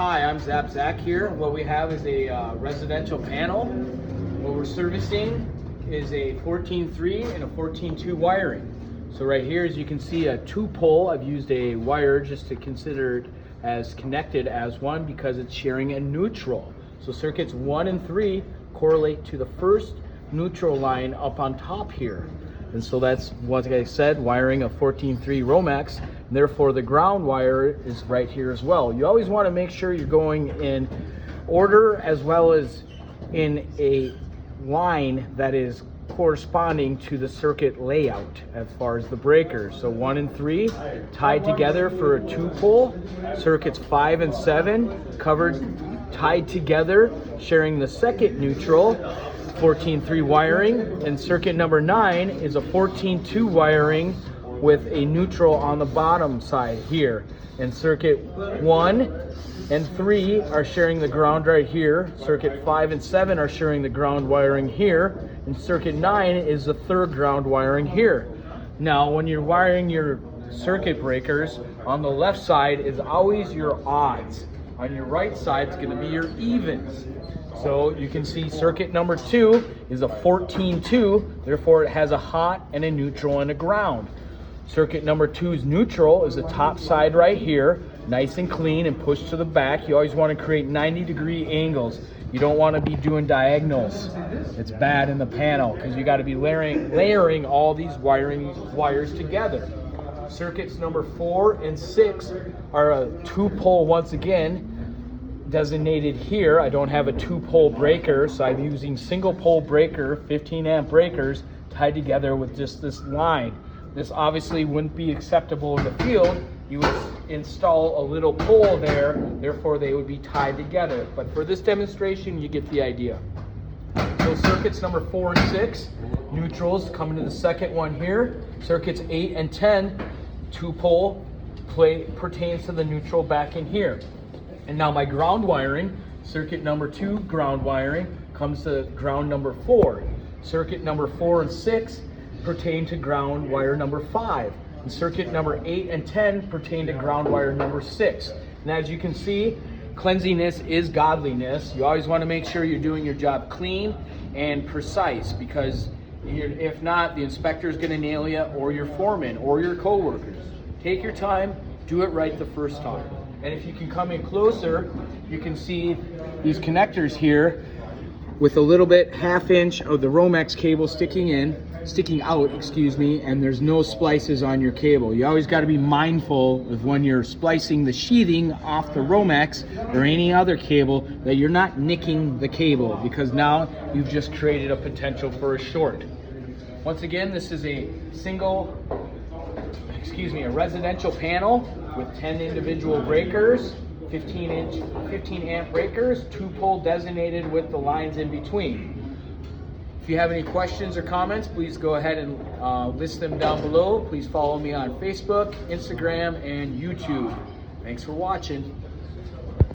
Hi, I'm Zach here. What we have is a residential panel. What we're servicing is a 14.3 and a 14.2 wiring. So right here, as you can see, a 2-pole. I've used a wire just to consider it as connected as one because it's sharing a neutral. So circuits 1 and 3 correlate to the first neutral line up on top here. And so that's what I said, wiring a 14.3 Romex, and therefore the ground wire is right here as well. You always want to make sure you're going in order as well as in a line that is corresponding to the circuit layout as far as the breakers. So 1 and 3 tied together for a 2-pole, circuits 5 and 7 covered, tied together, sharing the second neutral, 14.3 wiring, and circuit number 9 is a 14.2 wiring with a neutral on the bottom side here. And circuit 1 and 3 are sharing the ground right here. Circuit 5 and 7 are sharing the ground wiring here. And circuit 9 is the third ground wiring here. Now, when you're wiring your circuit breakers, on the left side is always your odds. On your right side, it's going to be your evens. So you can see circuit number 2 is a 14.2, therefore it has a hot and a neutral and a ground. Circuit number 2's neutral is the top side right here, nice and clean and pushed to the back. You always want to create 90-degree angles. You don't want to be doing diagonals. It's bad in the panel because you got to be layering all these wires together. Circuits number 4 and 6 are a 2-pole once again, designated here. I don't have a 2-pole breaker, so I'm using single-pole breaker, 15-amp breakers tied together with just this line. This obviously wouldn't be acceptable in the field. You would install a little pole there, therefore they would be tied together. But for this demonstration, you get the idea. So circuits number 4 and 6, neutrals, coming to the second one here. Circuits 8 and 10, 2-pole pertains to the neutral back in here. And now my ground wiring, circuit number 2 ground wiring comes to ground number 4. Circuit number 4 and 6 pertain to ground wire number 5. And circuit number 8 and 10 pertain to ground wire number 6. And as you can see, cleanliness is godliness. You always want to make sure you're doing your job clean and precise, because if not, the inspector is going to nail you, or your foreman or your co-workers. Take your time, do it right the first time. And if you can come in closer, you can see these connectors here with a little bit 1/2 inch of the Romex cable sticking out, and there's no splices on your cable. You always got to be mindful of when you're splicing the sheathing off the Romex or any other cable that you're not nicking the cable, because now you've just created a potential for a short. Once again, this is a residential panel with 10 individual breakers, 15 amp breakers, 2-pole designated with the lines in between. If you have any questions or comments, please go ahead and list them down below. Please follow me on Facebook, Instagram, and YouTube. Thanks for watching.